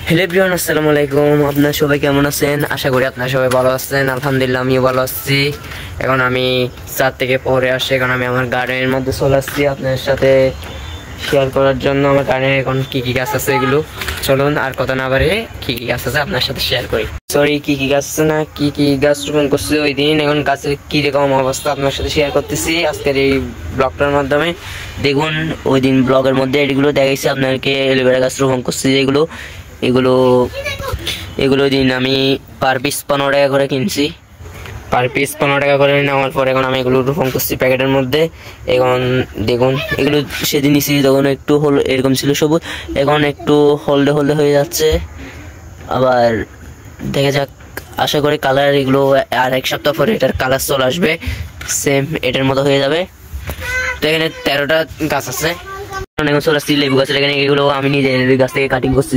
Hello everyone, আসসালামু আলাইকুম। আপনারা সবাই কেমন আছেন? আশা করি আপনারা সবাই ভালো আছেন। আলহামদুলিল্লাহ আমিও ভালো আছি। এখন আমি 4 থেকে পরে আসি, এখন আমি আমার গার্ডেনের মধ্যে চলে আসছি আপনাদের সাথে শেয়ার করার জন্য। আমার গার্ডেনে এখন কি কি গাছ আছে এগুলো চলুন আর কথা না বাড়িয়ে কি কি গাছ আছে আপনার সাথে শেয়ার করি। সরি, কি কি গাছ আছে না কি কি গাছ রোপণ করছি ওই দিন, এখন গাছের কিরকম অবস্থা আপনার সাথে শেয়ার করতেছি আজকের এই ব্লগটার মাধ্যমে। দেখুন, ওই দিন ব্লগের মধ্যে এগুলো দেখাইছি আপনাদেরকে, এলোভেরা গাছ রোপণ করছি যেগুলো, এগুলো দিন আমি পার পিস 15 টাকা করে কিনছি। পার পিস 15 টাকা করে নেওয়ার পর এখন আমি এগুলো রোপণ করছি প্যাকেটের মধ্যে। এখন দেখুন, এগুলো সেদিন নিছি তখন একটু এরকম ছিল সবুজ, এখন একটু হলদে হলদে হয়ে যাচ্ছে। আবার দেখা যাক, আশা করি কালার এগুলো আর 1 সপ্তাহ পরে এটার কালার চলে আসবে, সেম এটার মতো হয়ে যাবে। তো এখানে 13টা গাছ আছে। এখন চলে আসছি লেবু গাছের এখানে, এগুলো আমি নিজের গাছ থেকে কাটিং করছি,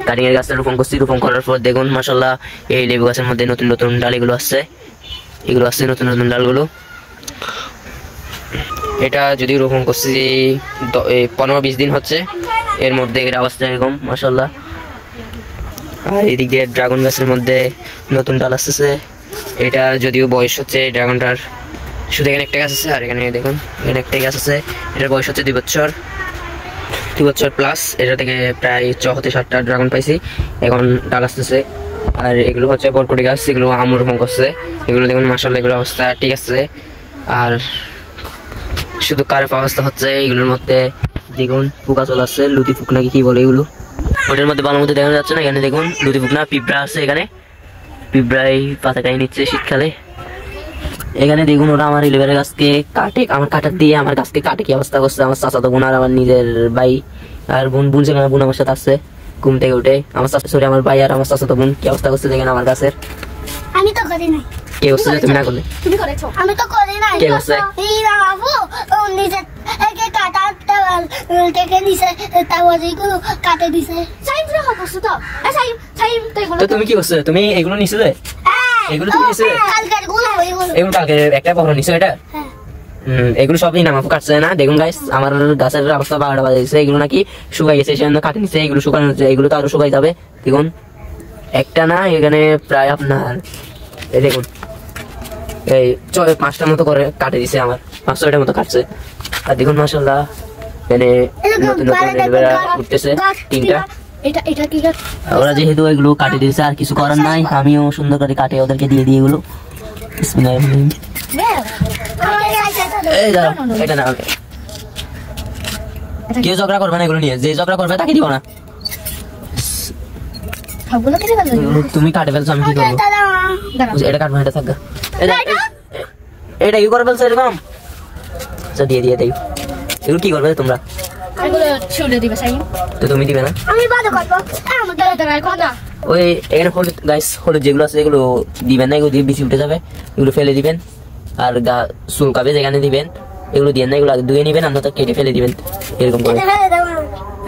কাটিং এর গাছটা রোপণ করছি। রোপণ করার পর দেখুন মাশাআল্লাহ এই লেবু গাছের মধ্যে নতুন নতুন ডালগুলো আসছে, এগুলো আসছে নতুন নতুন ডালগুলো। এটা যদি রোপণ করছি 15-20 দিন হচ্ছে, এর মধ্যে এর অবস্থা এরকম মাশাআল্লাহ। আর এদিক দিয়ে ড্রাগন গাছের মধ্যে নতুন ডাল আসতেছে। এটা যদিও বয়স হচ্ছে ড্রাগনটার, শুধু এখানে একটা গাছ আছে, আর এখানে দেখুন এখানে একটাই গাছ আছে। এটার বয়স হচ্ছে 2 বছর প্লাস। এটা থেকে প্রায় 6-7টা ড্রাগন পাইছি, এখন ডাল আসতেছে। আর এগুলো হচ্ছে বরকটি গাছ, এগুলো আম রোপণ করছে। এগুলো দেখুন মাশাআল্লাহ এগুলো অবস্থা ঠিক আছে। আর শুধু কারেপ অবস্থা হচ্ছে এগুলোর মধ্যে, দেখুন পোকা চলে আসছে, লুতি পোক নাকি কি বলে এগুলো, ওটার মধ্যে ভালো মতো দেখা যাচ্ছে না। এখানে দেখুন লুতি পোক না পিঁপড়া আছে, এখানে পিঁপড়াই পাতা খাই নিচ্ছে শীতকালে। এখানে দেখুন ওরা আমার এলোভেরা গাছকে কাটে, আমার কাটার দিয়ে আমার গাছকে কাটে কি অবস্থা করছে। আমার চাচাতো বোন আর আমার নিজের ভাই আর বোন সেখানে বোন আমার সাথে আসছে ঘুম থেকে উঠে। আমার আমার ভাই আর আমার চাচাতো বোন কি অবস্থা করছে দেখেন আমার গাছের। আমি তো করি নাই। কে করছে? তুমি না করলে? তুমি করেছো। আমি তো করি নাই। কে করছে? এই বাবু নিজে একে কাটাটা থেকে দিছে, তারপর এগুলো কাটে দিছে। সাইম রে করছো তো? সাইম তো এগুলো। তো তুমি কি করছো? তুমি এগুলো নিছিলে? এগুলো তুমি নিছিলে? কালকের গুলো এগুলো কালকে একটা বড় নিছো এটা? হ্যাঁ। এগুলো সবই নামাফু কাটছে না। দেখুন গাইস, আমার গাছের অবস্থা 12টা বাজে, এগুলো নাকি শুকাই গেছে, সেজন্য কাটে নিচ্ছে। এগুলো শুকানো হচ্ছে, এগুলো তো আরো শুকাই যাবে। দেখুন একটা না, এখানে প্রায় আপনার এই দেখুন এই 5টার মতো করে কাটে দিছে, আমার 5-6টার মতো কাটছে। আর দেখুন মাশাআল্লাহ এখানে নতুন নতুন এলোভেরা উঠতেছে 3টা। এটা কি গাছ? ওরা যেহেতু এগুলো কাটে দিয়েছে আর কিছু করার নাই, আমিও সুন্দর করে কাটে ওদেরকে দিয়ে দিই এগুলো। বিসমিল্লাহির রহমানির রহিম। এই দাঁড়াও, এটা না, কেউ ঝগড়া করবে না এগুলো নিয়ে, যে ঝগড়া করবে তাকে দিব না। সবগুলো কেটে ফেলবে? তুমি কাটে ফেলছো, আমি কি করবো? এটা কাটবো, এটা থাকবে। এটা কি করে ফেলছো এরকম? আচ্ছা দিয়ে দেই। এগুলো কি করবে তোমরা? এগুলো ছুড়ে দিবে সাইম। তো তুমি দিবে না? আমি বাদ করব। আমার দাঁড়ায় কথা। ওই এখানে হলুদ গাইস, হলুদ যেগুলো আছে এগুলো দিবেন না, এগুলো দিয়ে বেশি উঠে যাবে, এগুলো ফেলে দিবেন। আর চুলকাবে যেখানে দিবেন এগুলো দিয়ে না, এগুলো আগে ধুয়ে নিবেন, আমরা তো কেটে ফেলে দিবেন এরকম করে।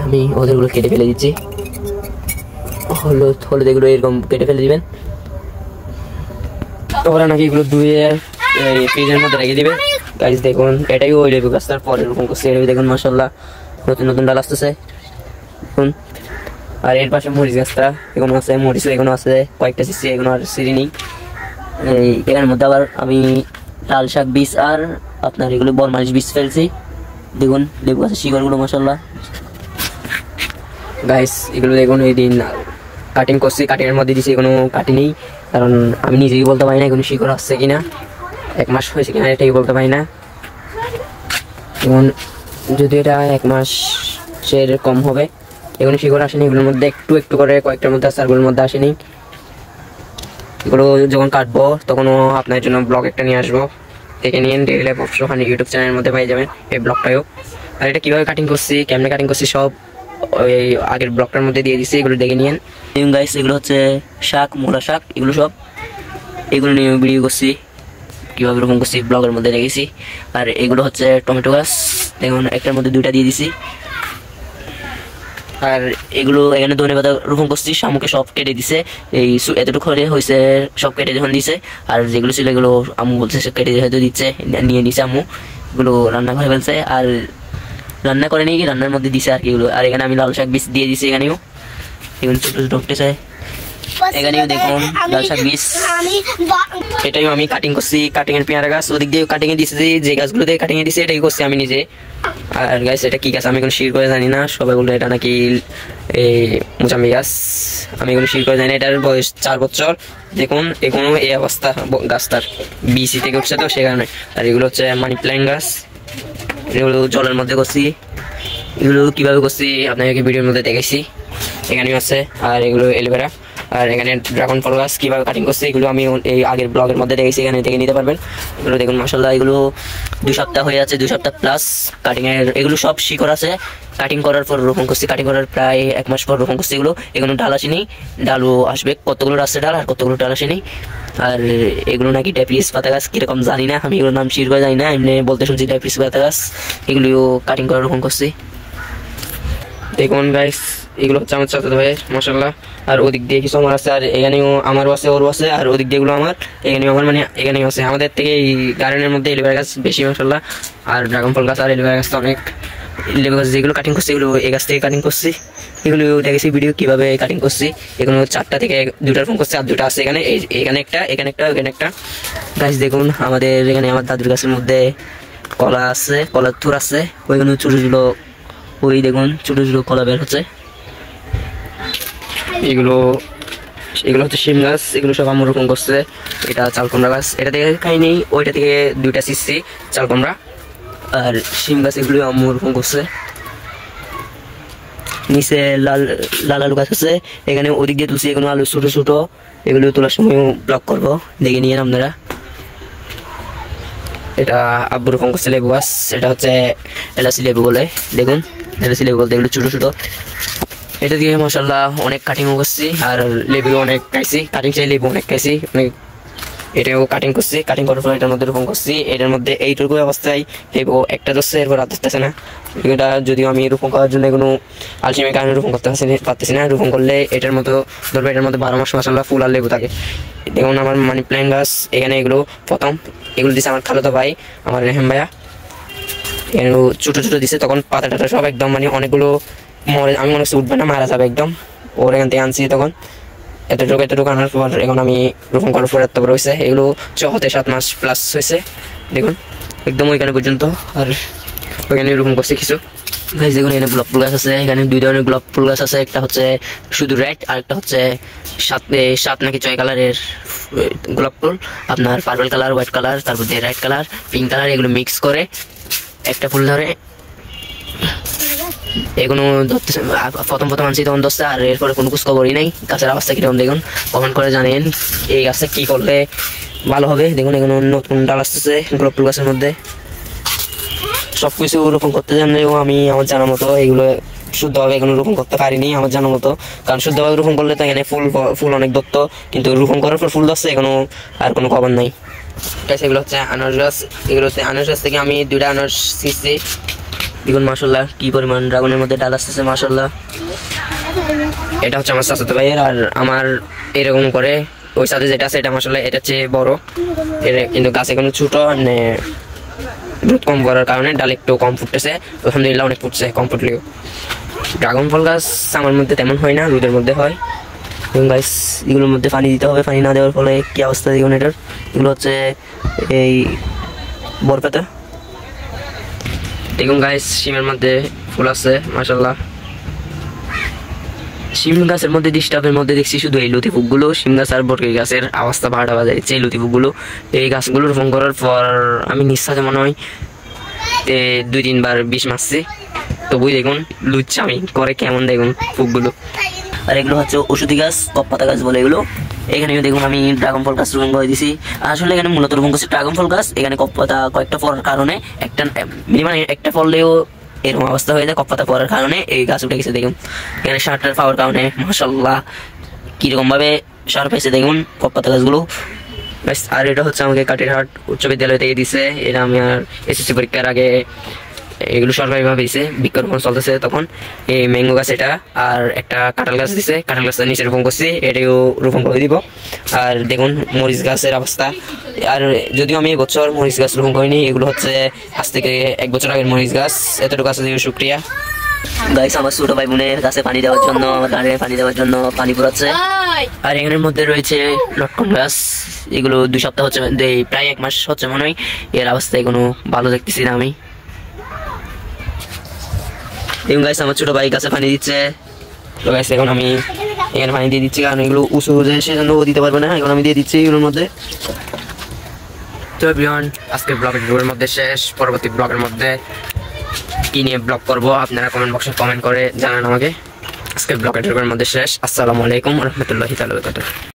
আমি ওদেরগুলো কেটে ফেলে দিচ্ছি, হলুদ এগুলো এরকম কেটে ফেলে দিবেন। ওরা নাকি এগুলো ধুয়ে ফ্রিজের মধ্যে রেখে দিবে। গাইস দেখুন এটাই ওই লেবু গাছটার পরে এরকম করছে। দেখুন মাশাআল্লাহ নতুন নতুন ডাল আসতেছে দেখুন। আর এর পাশে মরিচ গাছটা এখনো আছে, মরিচ এখনো আছে কয়েকটা সিসি, এখনো আর সিঁড়ি নেই। এর মধ্যে আবার আমি লাল শাক বীজ আর আপনার এগুলো বরমালিশ বীজ ফেলছি। দেখুন লেবু গাছের শিকড়গুলো মাশাআল্লাহ। গাইস এগুলো দেখুন এই দিন কাটিং করছি, কাটিং এর মধ্যে দিছি, কোনো কাটি নেই, কারণ আমি নিজেই বলতে পারি না কোনো শিকড় আসছে কিনা, 1 মাস হয়েছে কিনা এটাই বলতে পারি না। এবং যদি এটা 1 মাসের কম হবে, এগুলো শিকড় আসেনি, এগুলোর মধ্যে একটু একটু করে কয়েকটার মধ্যে আসছে, আরগুলোর মধ্যে আসেনি। এগুলো যখন কাটবো তখনও আপনার জন্য ব্লগ একটা নিয়ে আসবো, দেখে নিন। Daily life of Sohan YouTube চ্যানেলের মধ্যে পেয়ে যাবেন এই ব্লগটাও। আর এটা কীভাবে কাটিং করছি, কেমনে কাটিং করছি সব ওই আগের ব্লগটার মধ্যে দিয়ে দিচ্ছি, এগুলো দেখে নিন গাইস। এগুলো হচ্ছে শাক, মূলা শাক, এগুলো সব এগুলো নিয়ে ভিডিও করছি, কীভাবে রকম করছি ব্লগের মধ্যে রেখেছি। আর এগুলো হচ্ছে টমেটো গাছ, দেখুন একটার মধ্যে 2টা দিয়ে দিছি। আর এগুলো এখানে ধনেপাতা রোপণ করছি, শামুকে সব কেটে দিছে, এই এতটুকু করে হয়েছে সব কেটে যখন দিছে। আর যেগুলো ছিল এগুলো আম্মু বলছে সে কেটে হয়তো দিচ্ছে, নিয়ে নিছে আম্মু, এগুলো রান্না করে ফেলছে। আর রান্না করে নিয়ে রান্নার মধ্যে দিছে আর কি এগুলো। আর এখানে আমি লাল শাক বীজ দিয়ে দিছি এখানেও। এগুলো ছোট ছোট উঠতেছে। এখানেও দেখুন লাল শাক বীজ, এটাও আমি কাটিং করছি, কাটিং এর পেয়ারা গাছ ওদিক দিয়ে কাটিং এ দিয়েছি, যে গাছগুলোতে কাটিং এ দিয়েছি এটাই করছি আমি নিজে। আর গাছ এটা কি গাছ আমি কোনো শির করে জানি না, সবাই বললো এটা নাকি এই মুজাম্বি গাছ, আমি কোনো শির করে জানি না। এটার বয়স 4 বছর। দেখুন এখনো এই অবস্থা গাছটার, বিসি থেকে উঠছে তো সে কারণে। আর এগুলো হচ্ছে মানি প্ল্যান্ট গাছ, এগুলো জলের মধ্যে করছি। এগুলো কিভাবে করছি আপনাকে ভিডিওর মধ্যে দেখেছি, এখানেও আছে। আর এগুলো এলোভেরা। আর এখানে ড্রাগন ফল গাছ কিভাবে কাটিং করছে এগুলো আমি এই আগের ব্লগের মধ্যে দেখেছি, এখানে থেকে নিতে পারবেন। এগুলো দেখুন মাশাআল্লাহ, এগুলো 2 সপ্তাহ হয়ে যাচ্ছে, 2 সপ্তাহ প্লাস কাটিং এর। এগুলো সব শিকড় আছে, কাটিং করার পর রোপণ করছি, কাটিং করার প্রায় 1 মাস পর রোপণ করছি। এগুলো ডাল আসেনি, ডালও আসবে, কতগুলো আসছে ডাল আর কতগুলো ডাল আসেনি। আর এগুলো নাকি ড্যাপ্রিস পাতা গাছ, কিরকম জানি না, আমি এগুলোর নাম শির করে জানি না, এমনি বলতে শুনছি ড্যাপ্রিস পাতা গাছ। এগুলিও কাটিং করে রোপণ করছি। দেখুন গাইস এগুলো হচ্ছে আমার চাচাতো ভাইয়ের মাশাআল্লাহ। আর ওদিক দিয়ে কিছু আমার আছে, আর এখানেও আমারও আছে, ওরও আছে। আর ওদিক দিয়ে এগুলো আমার, এখানেও আমার, মানে এখানেও আছে। আমাদের থেকে এই গার্ডেনের মধ্যে এলোভেরা গাছ বেশি মাশাআল্লাহ, আর ড্রাগন ফল গাছ আর এলোভেরা গাছ তো অনেক। এলোভেরা গাছ যেগুলো কাটিং করছি এগুলো এই গাছ থেকে কাটিং করছি, এগুলো দেখেছি ভিডিও কিভাবে কাটিং করছি। এগুলো 4টা থেকে 2টা রকম করছি, আর 2টা আছে এখানে, এখানে একটা, এখানে একটা, এখানে একটা। গাছ দেখুন আমাদের এখানে আমার দাদুর গাছের মধ্যে কলা আছে, কলার থুর আছে, ওইখানে ছোট ছোট, ওই দেখুন ছোট ছোট কলা বের হচ্ছে। এগুলো হচ্ছে শিম গাছ, এগুলো সব আমার রোপণ করছে। এটা চাল কুমড়া গাছ, এটা থেকে খাইনি, ওইটা থেকে 2টা শিখছি চাল কুমড়া। আর শিম গাছ এগুলো আমার রোপণ করছে। নিচে লাল আলু গাছ আছে, এখানে ওদিক দিয়ে তুলছি, এগুলো আলু ছোট ছোট, এগুলো তোলার সময় ব্লক করবো, দেখে নিয়ে আপনারা। এটা আব্বু রোপণ করছে লেবু গাছ, এটা হচ্ছে এলাচি লেবু বলে, দেখুন এলাচি লেবু বলতে এগুলো ছোট ছোট। এটা দিয়ে মাশাআল্লাহ অনেক কাটিংও করছি, আর লেবু অনেক খাইছি, কাটিং চাই লেবু অনেক খাইছি অনেক। এটাও কাটিং করছি, কাটিং করার পর এটার মধ্যে রোপণ করছি। এটার মধ্যে এইটুকু অবস্থায় লেবু একটা ধরছে, এরপর আর ধরতেছে না। এটা যদিও আমি রোপণ করার জন্য কোনো আলসেমির কারণে রোপণ করতে পারতেছি না, রোপণ করলে এটার মতো ধরবে, এটার মধ্যে 12 মাস মাশাআল্লাহ ফুল আর লেবু থাকে। দেখুন আমার মানি প্ল্যান্ট গাছ, এখানে এগুলো প্রথম, এগুলো দিচ্ছে আমার খালাতো ভাই, আমার রেহেম ভাইয়া। এগুলো ছোটো ছোটো দিচ্ছে, তখন পাতা টাতা সব একদম মানে অনেকগুলো মরে, আমি মনে হচ্ছে উঠবে না, মারা যাবে একদম। ওর এখান থেকে আনছি তখন এতটুকু আনার পর এখন আমি রোপণ করার পর এত বড় হয়েছে। এগুলো 6 থেকে 7 মাস প্লাস হয়েছে, দেখুন একদম ওইখানে পর্যন্ত। আর ওইখানে রোপণ করছি কিছু গাছ। দেখুন এখানে গোলাপ ফুল গাছ আছে, এখানে 2 ধরনের গোলাপ ফুল গাছ আছে, একটা হচ্ছে শুধু রেড, আর একটা হচ্ছে 7 নাকি 6 কালারের গোলাপ ফুল, আপনার পার্পল কালার, হোয়াইট কালার, তারপর দিয়ে রেড কালার, পিঙ্ক কালার, এগুলো মিক্স করে একটা ফুল ধরে। এগুলো প্রথম আনছি তখন 10টা, আর এরপরে কোনো খোঁজ খবরই নেই। গাছের অবস্থা কিরকম দেখুন, কমেন্ট করে জানেন এই গাছটা কি করলে ভালো হবে। দেখুন এগুলো নতুন ডাল আসতেছে গোলাপ ফুল গাছের মধ্যে। সবকিছু রোপণ করতে জানলেও আমি আমার জানা মতো এগুলো শুদ্ধভাবে এগুলো রোপণ করতে পারিনি আমার জানা মতো, কারণ শুদ্ধভাবে রোপণ করলে তো এখানে ফুল অনেক ধরত, কিন্তু রোপণ করার পর ফুল ধরছে এখনো আর কোনো খবর নাই। এগুলো হচ্ছে আনারস গাছ, এগুলো হচ্ছে আনারস গাছ থেকে আমি 2টা আনারস ছিঁড়ছি। দেখুন মাশাআল্লাহ কি পরিমাণ ড্রাগনের মধ্যে ডাল আসতেছে মাশাআল্লাহ। এটা হচ্ছে আমার চাচাতো ভাইয়ের, আর আমার এরকম করে ওই সাথে যেটা আছে এটা মাশাআল্লাহ এটা চেয়ে বড়, এটা কিন্তু গাছ এখনো ছোট, মানে গ্রোথ কম করার কারণে ডাল একটু কম ফুটতেছে। আলহামদুলিল্লাহ অনেক ফুটছে, কম ফুটলেও। ড্রাগন ফল গাছ আমার মধ্যে তেমন হয় না, রোদের মধ্যে হয়। এবং গাছ এগুলোর মধ্যে পানি দিতে হবে, পানি না দেওয়ার ফলে কি অবস্থা দেখুন এটার। এগুলো হচ্ছে এই বরপাতা। দেখুন গাছ শিমের মধ্যে ফুল আছে মাশাআল্লাহ। শিম গাছের মধ্যে ডিস্টার্বের মধ্যে দেখছি শুধু এই লতি ফুকগুলো, শিম গাছ আর বরকে গাছের অবস্থা ভাড়া বাজাচ্ছে এই লতি ফুকগুলো। এই গাছগুলো রোপণ করার পর আমি নিঃশ্বাসে মনে হয় 2-3 বার বিষ মারছি, তবুই দেখুন লুচ্ছা আমি করে কেমন দেখুন ফুকগুলো। আর এগুলো হচ্ছে ওষুধি গাছ, কপপাতা গাছ বলে এগুলো। এখানেও দেখুন আমি ড্রাগন ফল গাছ রোপণ করে দিছি। আসলে এখানে মূলত রোপণ করছি ড্রাগন ফল গাছ, এখানে কপপাতা কয়েকটা ফলের কারণে একটা মিনিমাম একটা ফললেও এরকম অবস্থা হয়ে যায় কপপাতা পড়ার কারণে এই গাছ উঠে গেছে। দেখুন এখানে সারটার পাওয়ার কারণে মাশাআল্লাহ কিরকম ভাবে সার পাইছে দেখুন কপপাতা গাছগুলো। আর এটা হচ্ছে আমাকে কাটিরহাট উচ্চ বিদ্যালয় থেকে দিছে, এটা আমি আর এসএসসি পরীক্ষার আগে এগুলো সরকারিভাবে দিছে, বৃক্ষরোপণ চলতেছে তখন। এই ম্যাঙ্গো গাছ এটা, আর একটা কাঁঠাল গাছ দিছে, কাঁঠাল গাছটা নিচে রোপণ করছি, এটাও রোপণ করে দিব। আর দেখুন মরিচ গাছের অবস্থা। আর যদিও আমি এবছর মরিচ গাছ রোপণ করিনি, এগুলো হচ্ছে আজ থেকে 1 বছর আগের মরিচ গাছ। এতটুকু আছে শুক্রিয়া। গাইস আমার ছোট ভাই বোনের কাছে পানি দেওয়ার জন্য, আমার গাড়ি পানি দেওয়ার জন্য পানি পুরাচ্ছে। আর এখানের মধ্যে রয়েছে লটকন গাছ, এগুলো 2 সপ্তাহ হচ্ছে, প্রায় 1 মাস হচ্ছে মনে হয়। এর অবস্থায় কোনো ভালো দেখতেছি না আমি। এবং গাইস আমার ছোট ভাই গাছে পানি দিচ্ছে। তো গাইস এখন আমি এখানে পানি দিয়ে দিচ্ছি, কারণ এগুলো উঁচু যে সেজন্য ও দিতে পারবে না, এখন আমি দিয়ে দিচ্ছি এগুলোর মধ্যে। তো এভরিওয়ান, আজকে ব্লগের মধ্যে শেষ। পরবর্তী ব্লগের মধ্যে কি নিয়ে ব্লগ করবো আপনারা কমেন্ট বক্সে কমেন্ট করে জানান আমাকে। আজকে ব্লগের মধ্যে শেষ। আসসালামু আলাইকুম ওয়া রাহমাতুল্লাহি তাআলা ওয়া বারাকাতুহু।